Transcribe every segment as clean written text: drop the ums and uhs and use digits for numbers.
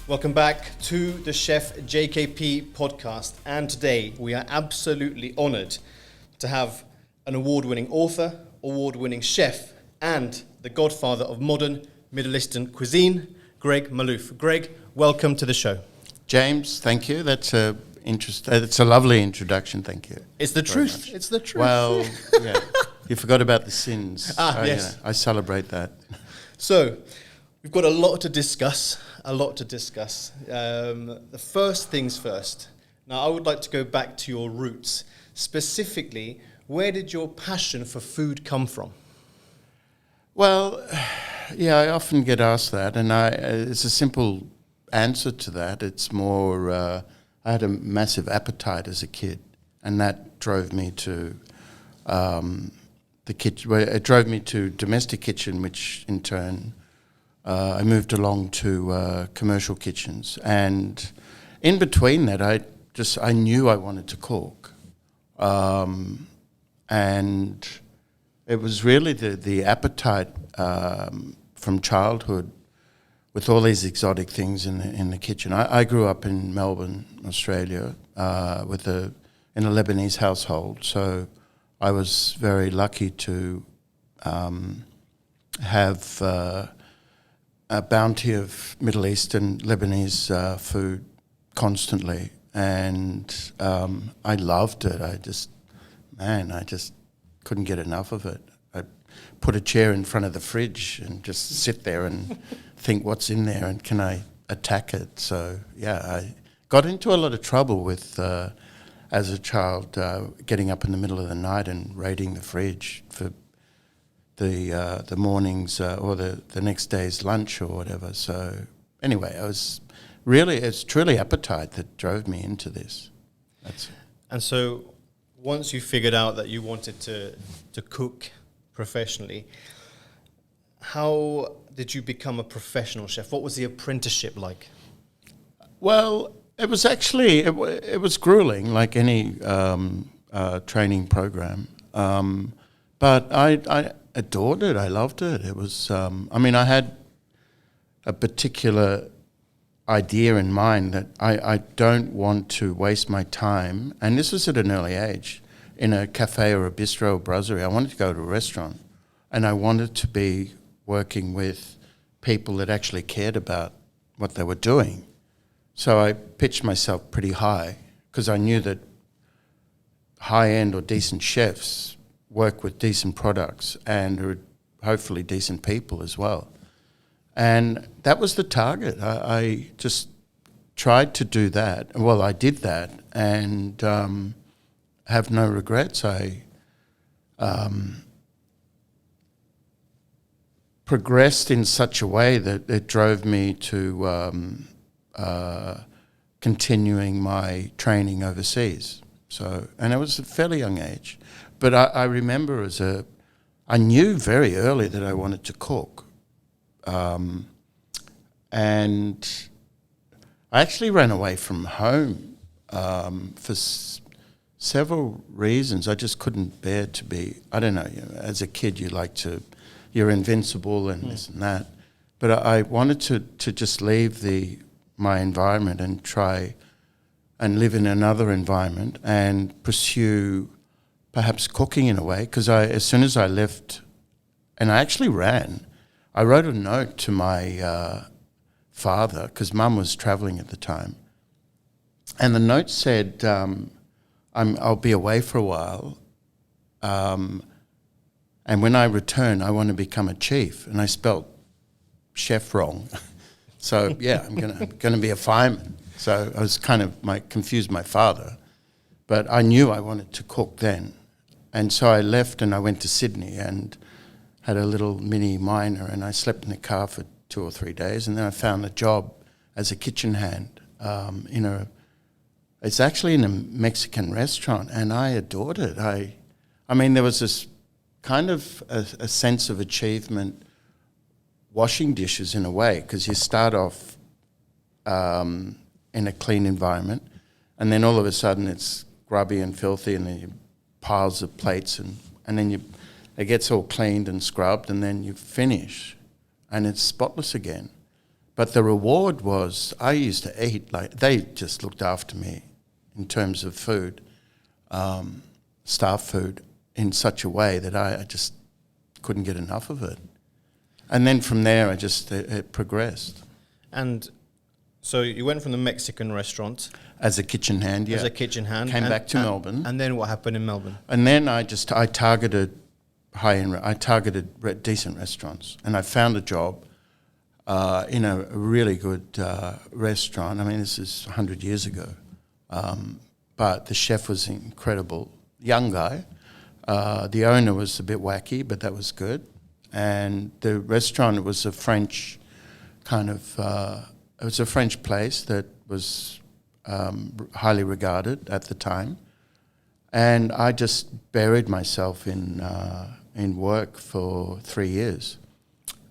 Welcome back to the Chef JKP podcast. And today we are absolutely honoured to have an award-winning author, award-winning chef, and the godfather of modern Middle Eastern cuisine, Greg Malouf. Greg, welcome to the show. James, thank you. That's a lovely introduction. Thank you. It's the truth. Much. It's the truth. Well, yeah. You forgot about the sins. Yes. I celebrate that. So, we've got a lot to discuss. The first things first. Now, I would like to go back to your roots. Specifically, where did your passion for food come from? Well, yeah, I often get asked that, and it's a simple answer to that. It's more, I had a massive appetite as a kid, and that drove me to the kitchen. Well, it drove me to domestic kitchen, which in turn I moved along to commercial kitchens, and in between that, I knew I wanted to cook, and it was really the appetite from childhood, with all these exotic things in the kitchen. I grew up in Melbourne, Australia, in a Lebanese household, so I was very lucky to have a bounty of Middle Eastern Lebanese food constantly, and I loved it. I just couldn't get enough of it. I put a chair in front of the fridge and just sit there and think what's in there and can I attack it. So yeah, I got into a lot of trouble with as a child getting up in the middle of the night and raiding the fridge for the morning's or the next day's lunch or whatever. So anyway, it's truly appetite that drove me into this. That's it. And so once you figured out that you wanted to cook professionally, how did you become a professional chef? What was the apprenticeship like? Well, it was actually, it was grueling, like any training program. But I adored it. I loved it. It was, I had a particular idea in mind that I don't want to waste my time, and this was at an early age, in a cafe or a bistro or brasserie. I wanted to go to a restaurant, and I wanted to be working with people that actually cared about what they were doing. So I pitched myself pretty high, because I knew that high-end or decent chefs work with decent products and are hopefully decent people as well. And that was the target. I just tried to do that. Well, I did that, and have no regrets. I progressed in such a way that it drove me to continuing my training overseas. So, and it was a fairly young age. But I remember I knew very early that I wanted to cook. And I actually ran away from home for several reasons. I just couldn't bear to be, I don't know, as a kid you're invincible and this and that. But I wanted to just leave my environment and try and live in another environment and pursue perhaps cooking in a way, because as soon as I left, and I actually ran, I wrote a note to my father, because Mum was travelling at the time, and the note said, I'll be away for a while, and when I return, I want to become a chief. And I spelt chef wrong. So yeah, I'm gonna be a fireman. So I was confused my father, but I knew I wanted to cook then. And so I left and I went to Sydney and had a little mini minor, and I slept in the car for 2 or 3 days, and then I found a job as a kitchen hand it's actually in a Mexican restaurant, and I adored it. I mean, there was this kind of a sense of achievement washing dishes in a way, because you start off in a clean environment, and then all of a sudden it's grubby and filthy, and then you piles of plates, and then it gets all cleaned and scrubbed, and then you finish, and it's spotless again. But the reward was I used to eat, like, they just looked after me in terms of food, staff food, in such a way that I just couldn't get enough of it. And then from there, it progressed. And so you went from the Mexican restaurant As a kitchen hand, yeah. as a kitchen hand. Came back to Melbourne. And then what happened in Melbourne? And then I targeted decent restaurants. And I found a job in a really good restaurant. I mean, this is 100 years ago. But the chef was incredible, young guy. The owner was a bit wacky, but that was good. And the restaurant was a French kind of, it was a French place that was highly regarded at the time. And I just buried myself in work for 3 years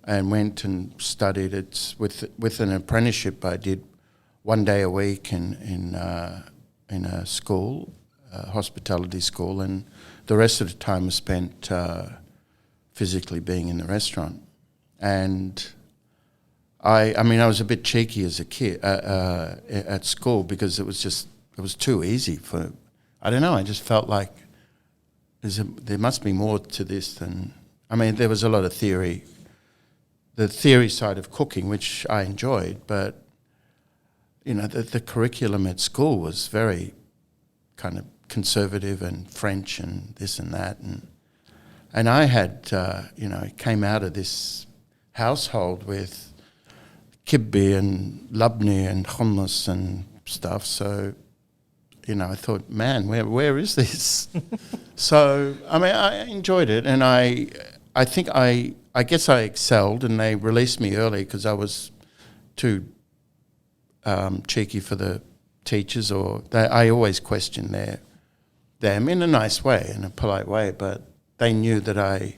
and went and studied it with an apprenticeship I did 1 day a week in a school, a hospitality school, and the rest of the time was spent physically being in the restaurant. And I mean, I was a bit cheeky as a kid at school because it was too easy for, I don't know, I just felt like there must be more to this than, I mean, there was a lot of theory, the theory side of cooking, which I enjoyed, but, you know, the curriculum at school was very kind of conservative and French and this and that. And I had, came out of this household with kibbe and labneh and hummus and stuff. So, you know, I thought, man, where is this? So, I mean, I enjoyed it, and I guess I excelled, and they released me early because I was too cheeky for the teachers, I always questioned them in a nice way, in a polite way, but they knew that I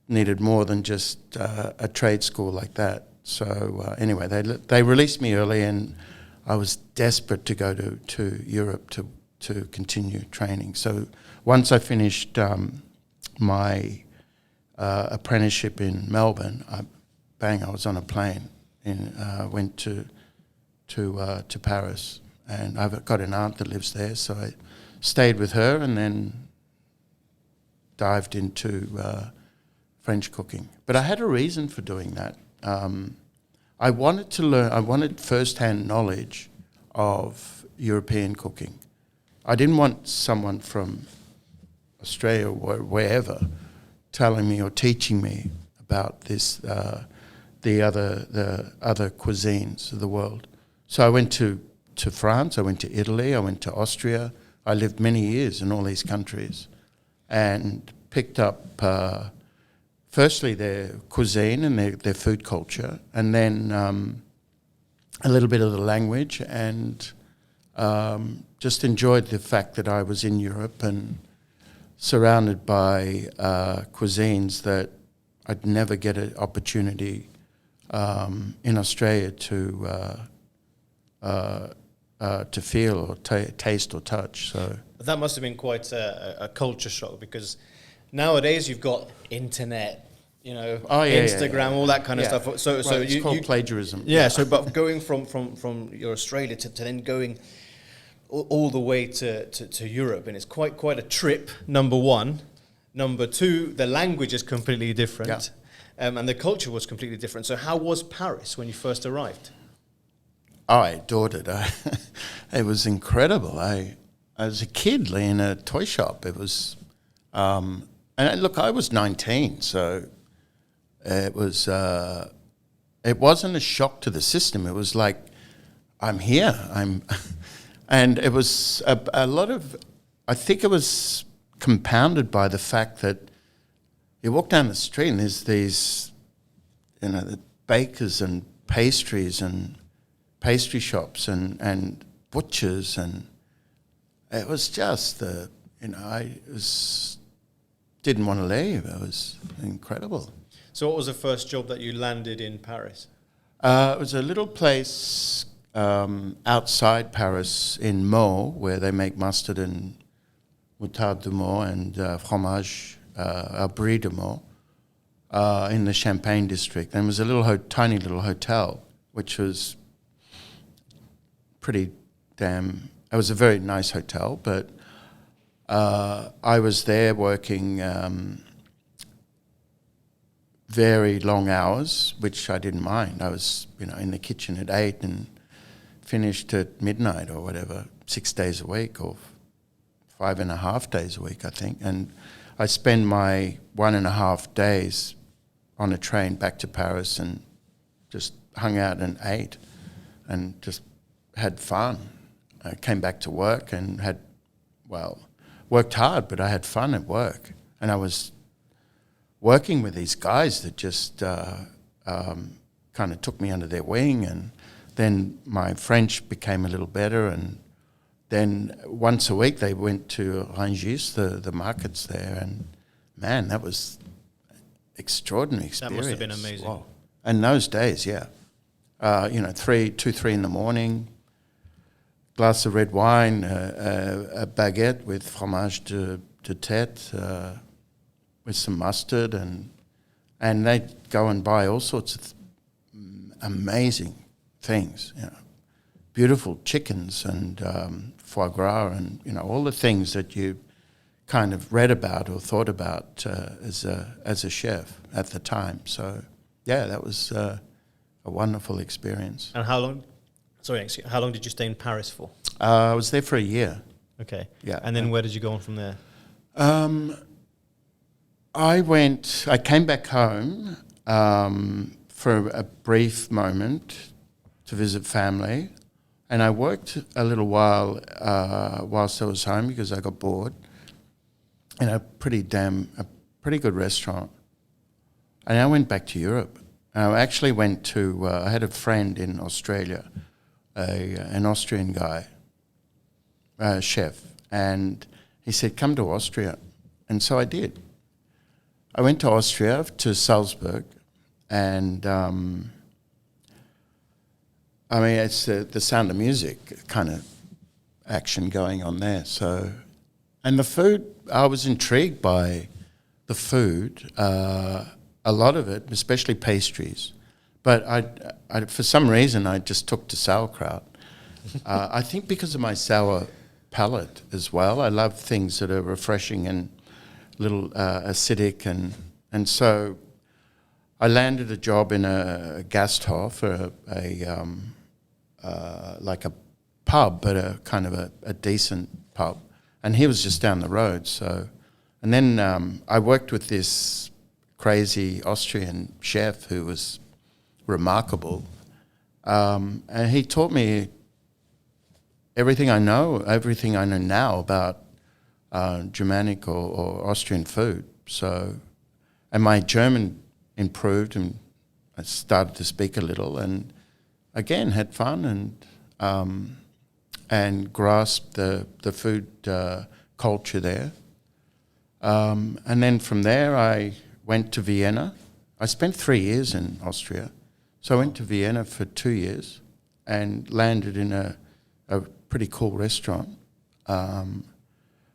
needed more than just a trade school like that. So anyway, they released me early, and I was desperate to go to Europe to continue training. So once I finished my apprenticeship in Melbourne, I was on a plane and went to Paris. And I've got an aunt that lives there, so I stayed with her and then dived into French cooking. But I had a reason for doing that. I wanted to learn, I wanted first-hand knowledge of European cooking. I didn't want someone from Australia or wherever telling me or teaching me about this, the other cuisines of the world. So I went to France, I went to Italy, I went to Austria. I lived many years in all these countries and picked up firstly their cuisine and their food culture, and then a little bit of the language, and just enjoyed the fact that I was in Europe and surrounded by cuisines that I'd never get an opportunity in Australia to feel or taste or touch. So that must have been quite a culture shock, because nowadays you've got internet, you know, Instagram, all that kind of stuff. So it's called plagiarism. Yeah. So, but going from your Australia to then going all the way to Europe, and it's quite a trip. Number one, number two, the language is completely different, and the culture was completely different. So, how was Paris when you first arrived? I adored it. It was incredible. I was a kid in a toy shop. It was, and look, I was 19, so it wasn't a shock to the system. It was like, I'm here. And it was a lot of, I think it was compounded by the fact that you walk down the street and there's these, you know, the bakers and pastries and pastry shops and butchers, and it was just didn't want to leave. It was incredible. So what was the first job that you landed in Paris? It was a little place outside Paris in Meaux, where they make mustard and moutarde de Meaux and fromage, brie de Meaux, in the Champagne district. And it was a tiny little hotel which was pretty damn. It was a very nice hotel, but I was there working very long hours, which I didn't mind. I was, in the kitchen at 8 and finished at midnight or whatever, 6 days a week or 5.5 days a week, I think. And I spend my 1.5 days on a train back to Paris and just hung out and ate and just had fun. I came back to work and worked hard, but I had fun at work. And I was working with these guys that just kind of took me under their wing, and then my French became a little better, and then once a week they went to Rungis, the markets there, and man, that was extraordinary experience. That must have been amazing. Wow. And those days, 3 in the morning, glass of red wine, a baguette with fromage de tête, with some mustard, and they'd go and buy all sorts of amazing things, beautiful chickens and foie gras and all the things that you kind of read about or thought about as a chef at the time. So that was a wonderful experience. And how long did you stay in Paris for? I was there for a year. Okay. Yeah. And then where did you go on from there? I came back home for a brief moment to visit family, and I worked a little while whilst I was home because I got bored in a pretty good restaurant. And I went back to Europe. I actually went to, I had a friend in Australia, an Austrian guy, chef, and he said, come to Austria. And so I did. I went to Austria, to Salzburg, and it's the Sound of Music kind of action going on there. So, and the food, I was intrigued by the food, a lot of it, especially pastries. But I for some reason, I just took to sauerkraut. I think because of my sour palate as well. I love things that are refreshing and little acidic, and so I landed a job in a Gasthof, like a pub, but a kind of a decent pub, and he was just down the road. So, and then I worked with this crazy Austrian chef who was remarkable, and he taught me everything I know now about Germanic or Austrian food. So, and my German improved, and I started to speak a little, and again had fun and grasped the food culture there. And then from there, I went to Vienna. I spent 3 years in Austria, so I went to Vienna for 2 years and landed in a pretty cool restaurant.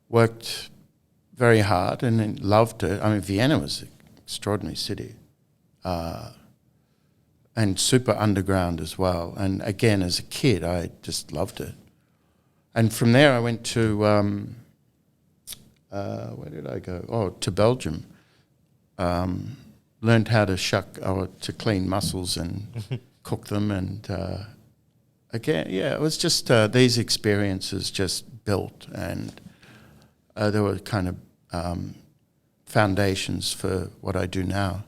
Worked very hard and then loved it. I mean, Vienna was an extraordinary city, and super underground as well. And again, as a kid, I just loved it. And from there, I went to where did I go? Oh, to Belgium. Learned how to to clean mussels and cook them, and again, it was just these experiences just built, and there were kind of foundations for what I do now.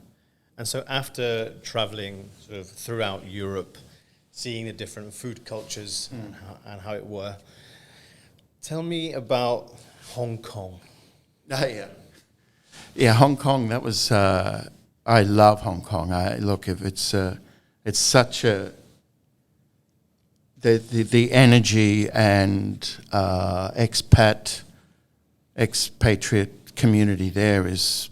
And so after traveling sort of throughout Europe, seeing the different food cultures and how it were, tell me about Hong Kong. Yeah, Hong Kong, that was, I love Hong Kong. It's such a, the energy and expatriate community there is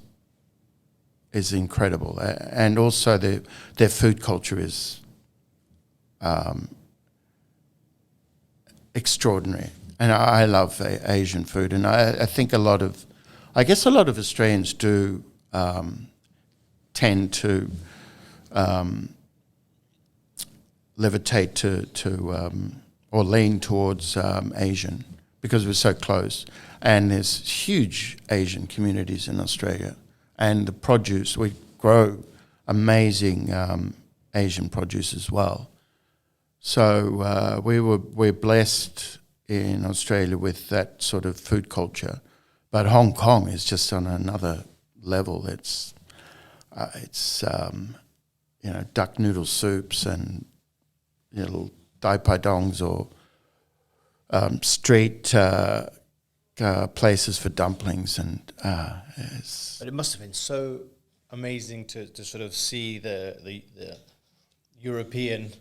incredible, and also their food culture is extraordinary. And I love Asian food, and I think I guess a lot of Australians do tend to levitate or lean towards Asian because we're so close. And there's huge Asian communities in Australia. And the produce, we grow amazing Asian produce as well. So we're blessed in Australia with that sort of food culture. But Hong Kong is just on another level. It's duck noodle soups and little dai pai dongs or street places for dumplings, and but it must have been so amazing to sort of see the European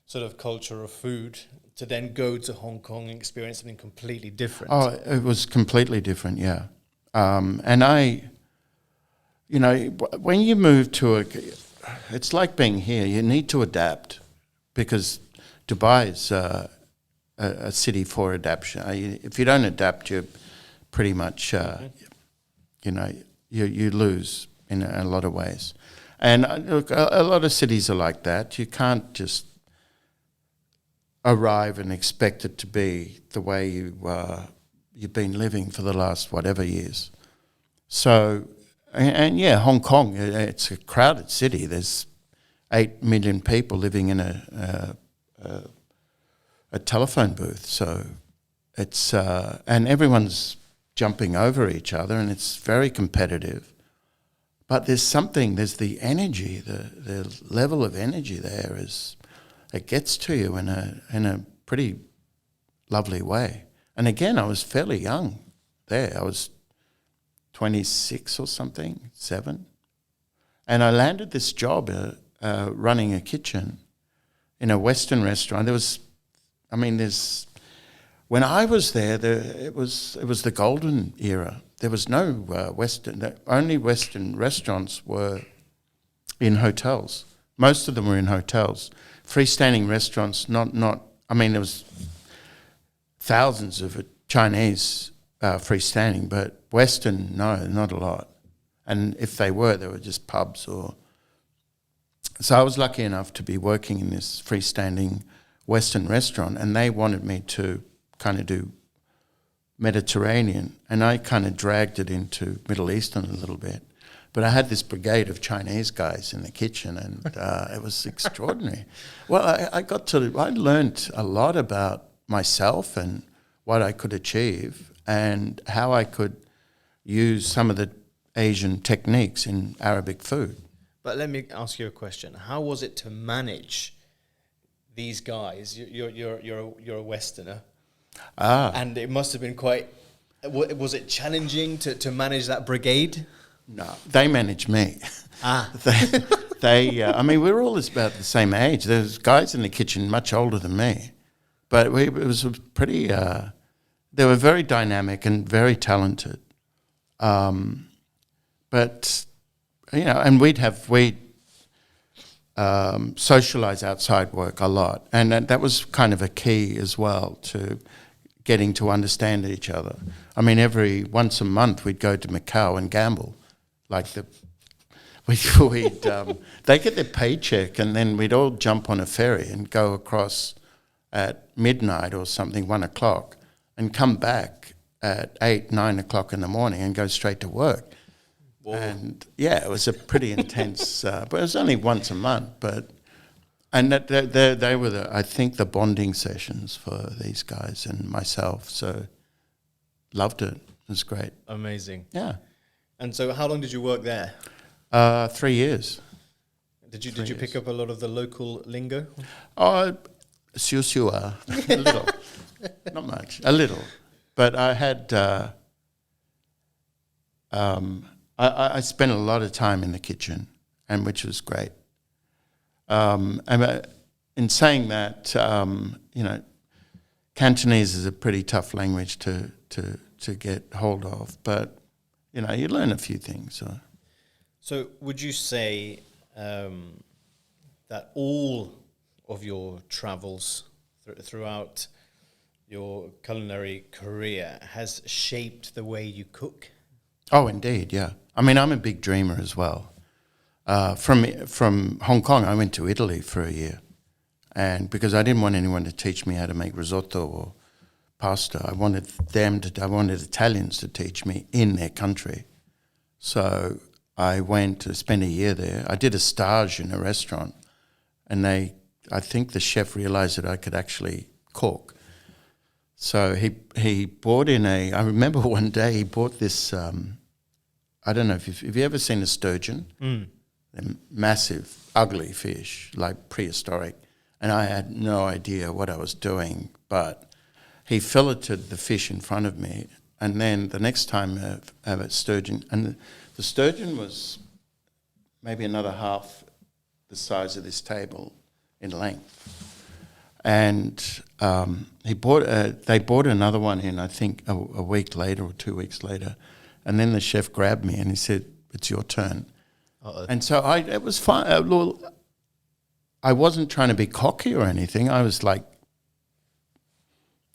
sort of culture of food, to then go to Hong Kong and experience something completely different. Oh, it was completely different, yeah. And when you move to it's like being here. You need to adapt because Dubai is a city for adaptation. If you don't adapt, you're pretty much, you lose in a lot of ways. And look, a lot of cities are like that. You can't just arrive and expect it to be the way you've been living for the last whatever years. So, and Hong Kong, it's a crowded city. There's 8 million people living in a telephone booth. So it's, and everyone's jumping over each other, and it's very competitive. But there's the energy, the level of energy there it gets to you in a pretty lovely way. And again, I was fairly young there. I was 26 or something, 7. And I landed this job running a kitchen in a Western restaurant. When I was there, it was the golden era. There was no Western. The only Western restaurants were in hotels. Most of them were in hotels. Freestanding restaurants, there was thousands of Chinese freestanding, but Western, no, not a lot. And if they were just pubs or... So I was lucky enough to be working in this freestanding Western restaurant, and they wanted me to kind of do Mediterranean, and I kind of dragged it into Middle Eastern a little bit. But I had this brigade of Chinese guys in the kitchen, and it was extraordinary. Well, I learned a lot about myself and what I could achieve and how I could use some of the Asian techniques in Arabic food. But let me ask you a question. How was it to manage these guys? You're a Westerner. And it must have been quite... Was it challenging to manage that brigade? No, they managed me. We were all about the same age. There's guys in the kitchen much older than me. But it was pretty... they were very dynamic and very talented. And we'd socialise outside work a lot. And that was kind of a key as well to getting to understand each other. I mean, once a month we'd go to Macau and gamble. They get their paycheck, and then we'd all jump on a ferry and go across at midnight or something, 1 o'clock, and come back at 8, 9 o'clock in the morning and go straight to work. Whoa. And it was a pretty intense, but it was only once a month. And they were the bonding sessions for these guys and myself. So loved it. It was great. Amazing. Yeah. And so how long did you work there? 3 years. Did you pick up a lot of the local lingo? Siu-siu, a little. Not much, a little. But I had... I spent a lot of time in the kitchen, and which was great. In saying that, Cantonese is a pretty tough language to get hold of, but you learn a few things. So would you say that all of your travels throughout your culinary career has shaped the way you cook? Oh, indeed, yeah. I mean, I'm a big dreamer as well. From Hong Kong, I went to Italy for a year, And because I didn't want anyone to teach me how to make risotto or pasta, I wanted Italians to teach me in their country. So I went to spend a year there. I did a stage in a restaurant, and I think the chef realized that I could actually cook. So he brought in I remember one day he bought this, I don't know if have you ever seen a sturgeon? They're massive, ugly fish, like prehistoric. And I had no idea what I was doing, but he filleted the fish in front of me. And then the next time I have a sturgeon, and the sturgeon was maybe another half the size of this table in length. And they brought another one in, I think, a week later or 2 weeks later. And then the chef grabbed me and he said, "It's your turn." Uh-oh. And so it was fine. I wasn't trying to be cocky or anything. I was like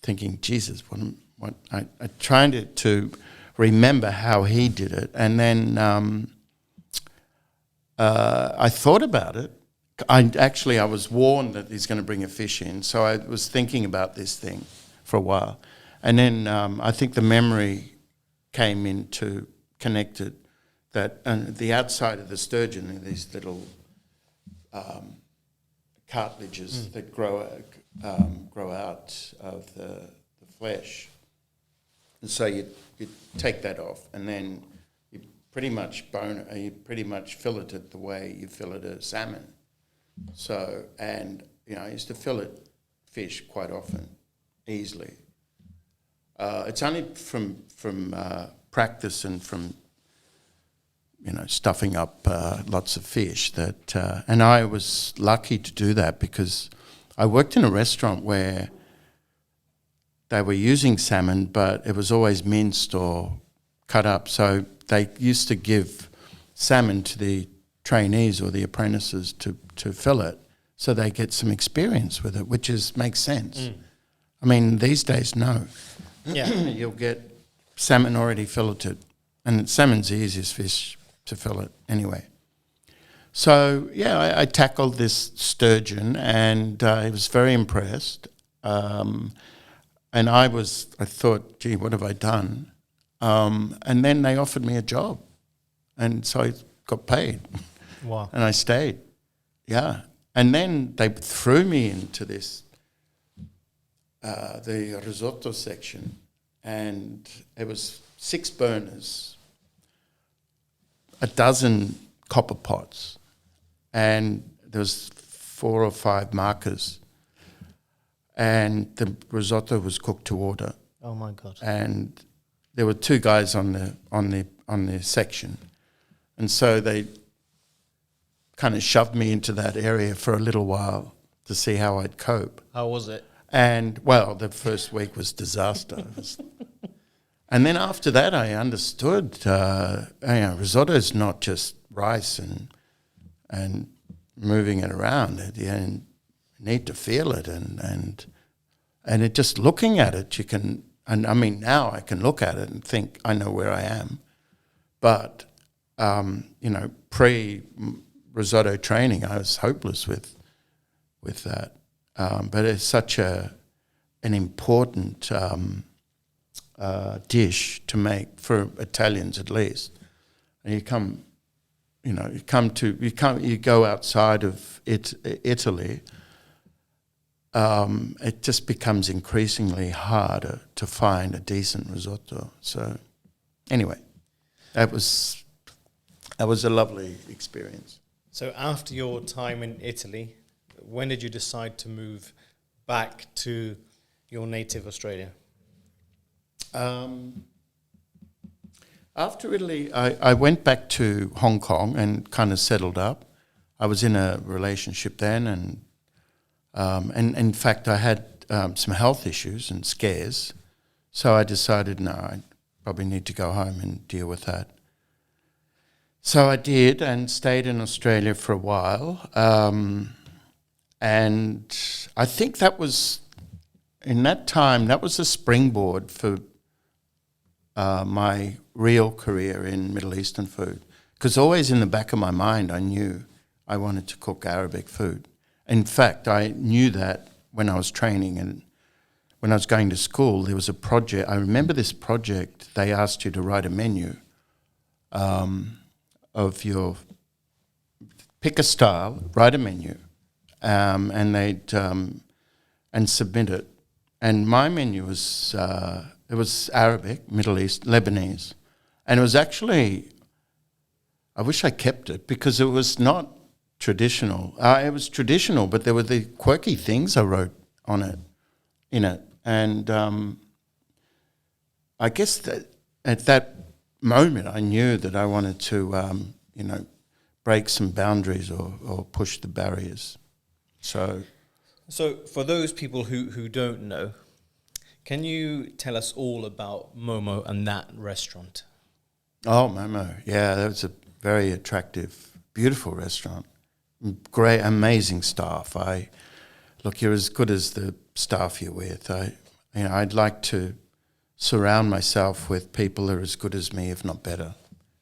thinking, Jesus, what I trying to remember how he did it. And then I thought about it. I was warned that he's going to bring a fish in, so I was thinking about this thing for a while. And then I think the memory came into connected that the outside of the sturgeon are these little cartilages that grow out of the flesh. And so you take that off, and then you pretty much fillet it the way you fillet a salmon. So, and I used to fillet fish quite often, easily. It's only from practice and from stuffing up lots of fish that, and I was lucky to do that because I worked in a restaurant where they were using salmon, but it was always minced or cut up. So they used to give salmon to the trainees or the apprentices to fillet, so they get some experience with it, which makes sense. I mean, these days, no. Yeah, you'll get salmon already filleted, and salmon's the easiest fish to fillet anyway. So yeah, I tackled this sturgeon, and I was very impressed. And I thought, gee, what have I done? And then they offered me a job, and so I got paid. Wow! And I stayed. Yeah, and then they threw me into this the risotto section, and it was 6 burners, a dozen copper pots, and there was 4 or 5 markers, and the risotto was cooked to order. Oh my God! And there were 2 guys on the section, and so they kind of shoved me into that area for a little while to see how I'd cope. How was it? And, well, the first week was disaster. And then after that, I understood, risotto is not just rice and moving it around. You need to feel it. And it just looking at it, you can, and I mean, now I can look at it and think, I know where I am. But, pre-risotto training, I was hopeless with that. But it's such an important dish to make for Italians at least. And you go outside of Italy. It just becomes increasingly harder to find a decent risotto. So, anyway, that was a lovely experience. So, after your time in Italy, when did you decide to move back to your native Australia? After Italy, I went back to Hong Kong and kind of settled up. I was in a relationship then, and in fact, I had some health issues and scares. So I decided, no, I probably need to go home and deal with that. So I did and stayed in Australia for a while. And I think that was, in that time, that was a springboard for my real career in Middle Eastern food. Because always in the back of my mind, I knew I wanted to cook Arabic food. In fact, I knew that when I was training and when I was going to school, there was a project. I remember this project. They asked you to write a menu of your, pick a style, write a menu, and they'd and submit it. And my menu was it was Arabic, Middle East, Lebanese, and it was actually, I wish I kept it because it was not traditional. It was traditional, but there were the quirky things I wrote on it, in it, and I guess that at that moment I knew that I wanted to, break some boundaries or push the barriers. So for those people who don't know, can you tell us all about Momo and that restaurant? Oh, Momo, yeah, that was a very attractive, beautiful restaurant. Great, amazing staff. Look, you're as good as the staff you're with. I'd like to surround myself with people that are as good as me, if not better,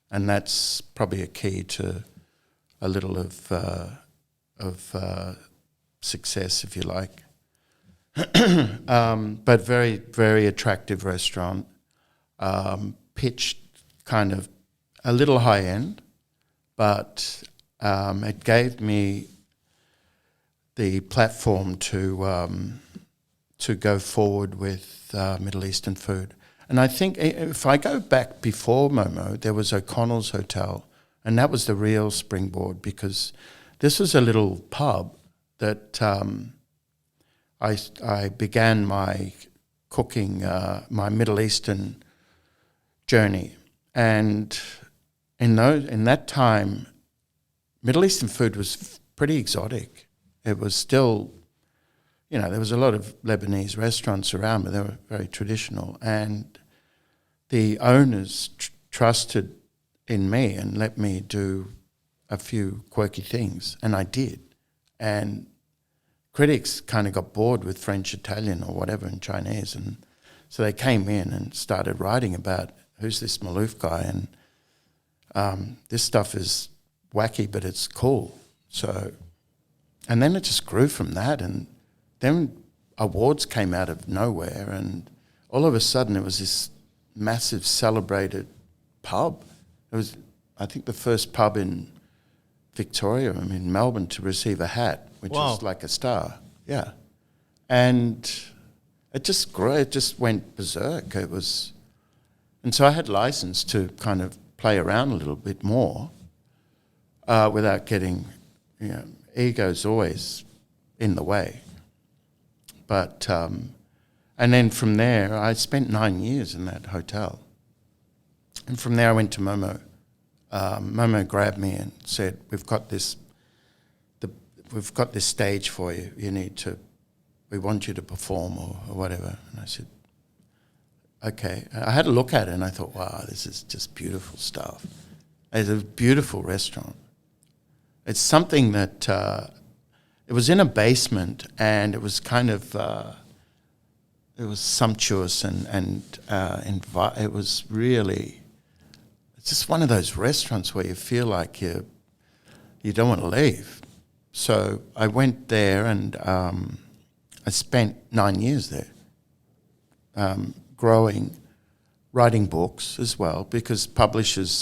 and that's probably a key to a little of success, if you like. But very, very attractive restaurant, pitched kind of a little high end, but it gave me the platform to go forward with Middle Eastern food. And I think if I go back before Momo, there was O'Connell's Hotel, and that was the real springboard because this was a little pub that I began my cooking, my Middle Eastern journey. And in that time, Middle Eastern food was pretty exotic. It was still, there was a lot of Lebanese restaurants around, but they were very traditional. And the owners trusted in me and let me do a few quirky things, and I did. And critics kind of got bored with French, Italian, or whatever in Chinese, and so they came in and started writing about who's this Malouf guy, and this stuff is wacky, but it's cool. So, and then it just grew from that, and then awards came out of nowhere, and all of a sudden it was this massive celebrated pub. It was, I think, the first pub in Victoria, in Melbourne, to receive a hat, which is like a star. Yeah. And it just grew, it just went berserk. It was, and so I had license to kind of play around a little bit more without getting, ego's always in the way. But, and then from there, I spent 9 years in that hotel. And from there I went to Momo. Momo grabbed me and said, we've got this stage for you. We want you to perform or whatever. And I said, okay. I had a look at it and I thought, wow, this is just beautiful stuff. It's a beautiful restaurant. It's something that, it was in a basement and it was kind of, it was sumptuous and it was really, it's just one of those restaurants where you feel like you don't want to leave. So I went there and I spent 9 years there, growing, writing books as well, because publisher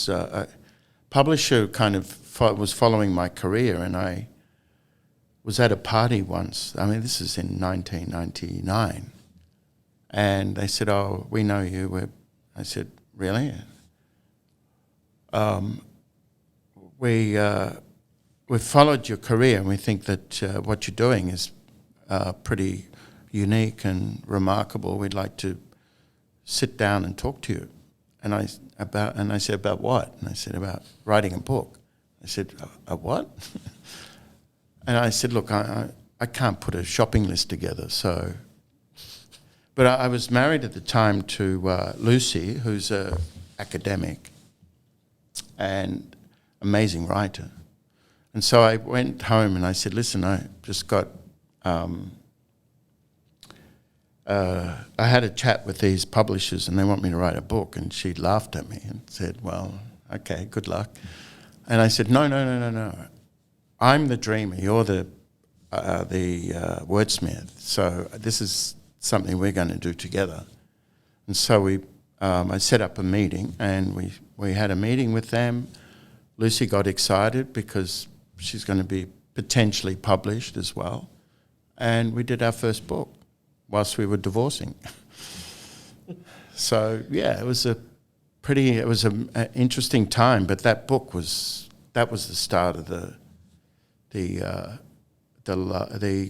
kind of was following my career, and I was at a party once. This is in 1999, and they said, "Oh, we know you." I said, "Really?" We've followed your career and we think that what you're doing is pretty unique and remarkable. We'd like to sit down and talk to you. And I said, about what? And I said, about writing a book. I said, a what? And I said, look, I can't put a shopping list together, so... But I was married at the time to Lucy, who's an academic and amazing writer. And so I went home and I said, listen, I just got... I had a chat with these publishers and they want me to write a book. And she laughed at me and said, well, okay, good luck. And I said, no. I'm the dreamer. You're the wordsmith. So this is something we're going to do together. And so I set up a meeting, and we had a meeting with them. Lucy got excited because she's going to be potentially published as well. And we did our first book whilst we were divorcing. So, yeah, it was an interesting time, but that book was the start of the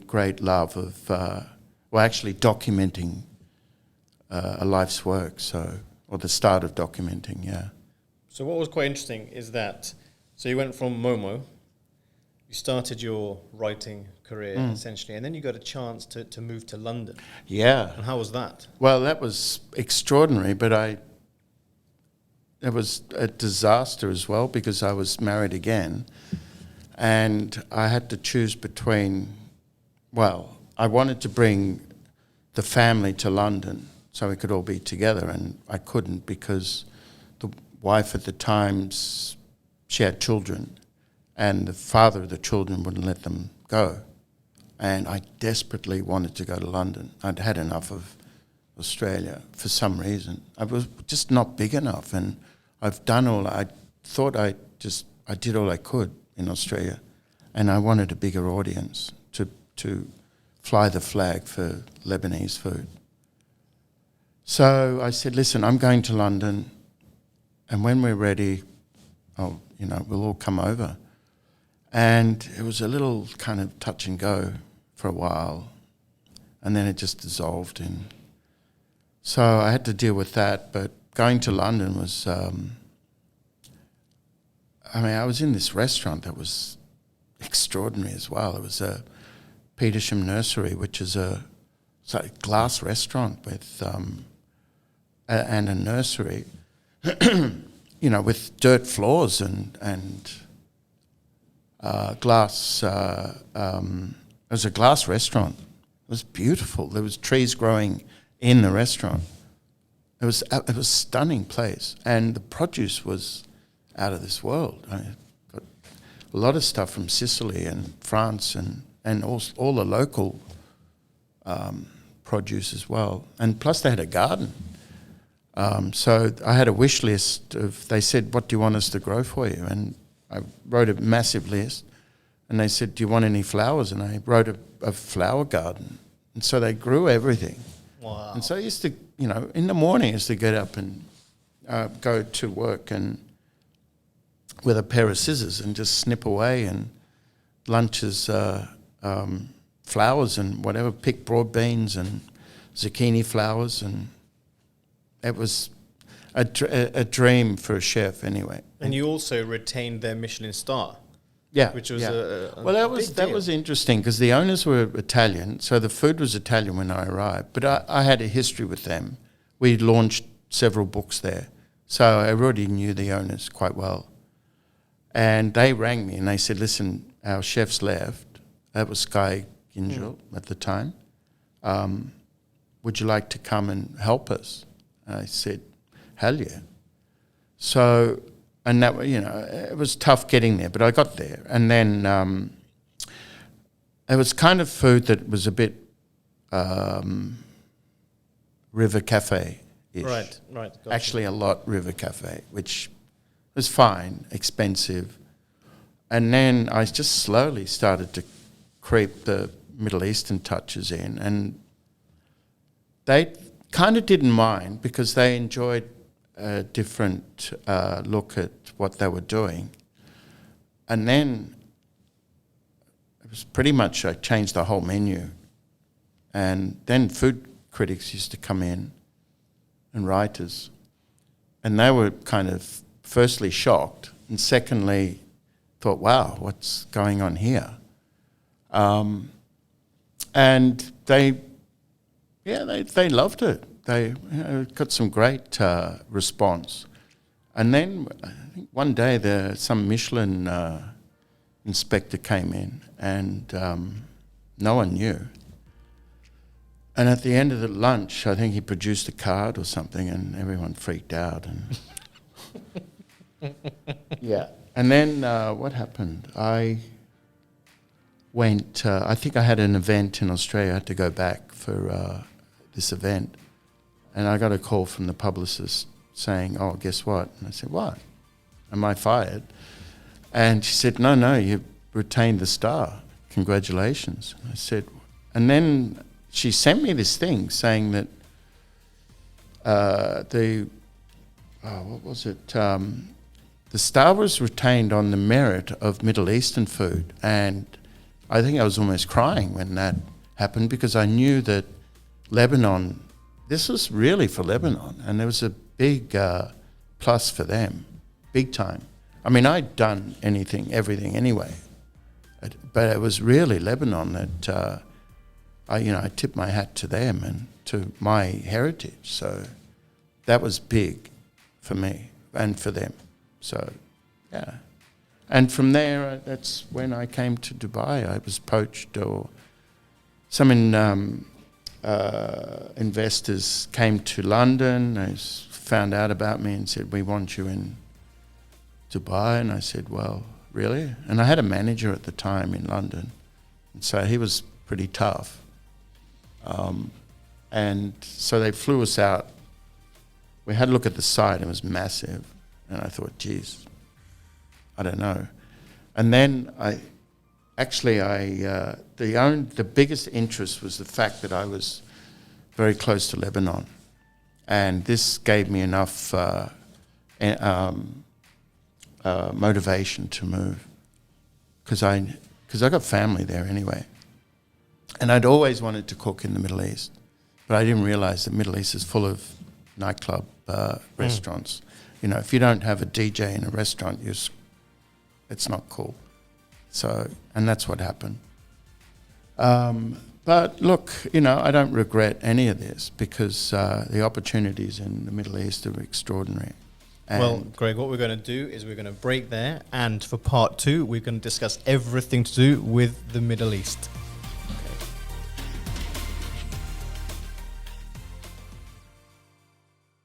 great love of, actually documenting a life's work, or the start of documenting, yeah. So what was quite interesting is that, so you went from Momo, you started your writing career essentially, and then you got a chance to move to London. Yeah. And how was that? Well, that was extraordinary, but it was a disaster as well because I was married again, and I had to choose between, I wanted to bring the family to London so we could all be together, and I couldn't because the wife at the time, she had children, and the father of the children wouldn't let them go. And I desperately wanted to go to London. I'd had enough of Australia for some reason. I was just not big enough, and I've done all, I thought I did all I could in Australia, and I wanted a bigger audience to fly the flag for Lebanese food. So I said, listen, I'm going to London, and when we're ready, we'll all come over. And it was a little kind of touch and go for a while, and then it just dissolved. So I had to deal with that, but going to London was, I was in this restaurant that was extraordinary as well. It was a Petersham Nursery, which is it's like a glass restaurant with and a nursery, with dirt floors and glass. It was a glass restaurant. It was beautiful. There was trees growing in the restaurant. It was a stunning place, and the produce was out of this world. I got a lot of stuff from Sicily and France and all the local produce as well. And plus they had a garden. So I had a wish list they said, what do you want us to grow for you? And I wrote a massive list, and they said, do you want any flowers? And I wrote a flower garden. And so they grew everything. Wow. And so I used to, in the morning I used to get up and go to work and with a pair of scissors and just snip away, and lunches, flowers and whatever, pick broad beans and zucchini flowers, and it was a dream for a chef anyway. And you also retained their Michelin star. Yeah, which was that was interesting because the owners were Italian, so the food was Italian when I arrived. But I had a history with them. We launched several books there, so I already knew the owners quite well. And they rang me and they said, "Listen, our chef's left. That was Sky Gingell at the time. Would you like to come and help us?" And I said, "Hell yeah!" So. And that, it was tough getting there, but I got there. And then it was kind of food that was a bit River Cafe-ish. Right. Gotcha. Actually, a lot River Cafe, which was fine, expensive. And then I just slowly started to creep the Middle Eastern touches in. And they kind of didn't mind because they enjoyed a different look at what they were doing. And then it was pretty much I changed the whole menu. And then food critics used to come in and writers. And they were kind of firstly shocked and secondly thought, wow, what's going on here? And they loved it. They got some great response. And then I think one day some Michelin inspector came in and no one knew. And at the end of the lunch, I think he produced a card or something and everyone freaked out. And yeah. And then what happened? I went, I think I had an event in Australia. I had to go back for this event. And I got a call from the publicist saying, oh, guess what? And I said, what? Am I fired? And she said, no, you retained the star. Congratulations. And I said, and then she sent me this thing saying that the star was retained on the merit of Middle Eastern food. And I think I was almost crying when that happened, because I knew that Lebanon, this was really for Lebanon, and there was a big plus for them, big time. I mean, I'd done everything anyway, but it was really Lebanon that I tipped my hat to them and to my heritage. So that was big for me and for them. So, yeah. And from there, that's when I came to Dubai. I was poached, or some investors came to London. They found out about me and said, we want you in Dubai. And I said, well, really? And I had a manager at the time in London, and so he was pretty tough. And so they flew us out. We had a look at the site. It was massive. And I thought, geez, I don't know. And then the biggest interest was the fact that I was very close to Lebanon. And this gave me enough motivation to move, because I got family there anyway. And I'd always wanted to cook in the Middle East, but I didn't realize the Middle East is full of nightclub restaurants. You know, if you don't have a DJ in a restaurant, it's not cool. So, and that's what happened. But look, I don't regret any of this, because the opportunities in the Middle East are extraordinary. And well, Greg, what we're going to do is we're going to break there, and for part 2, we're going to discuss everything to do with the Middle East.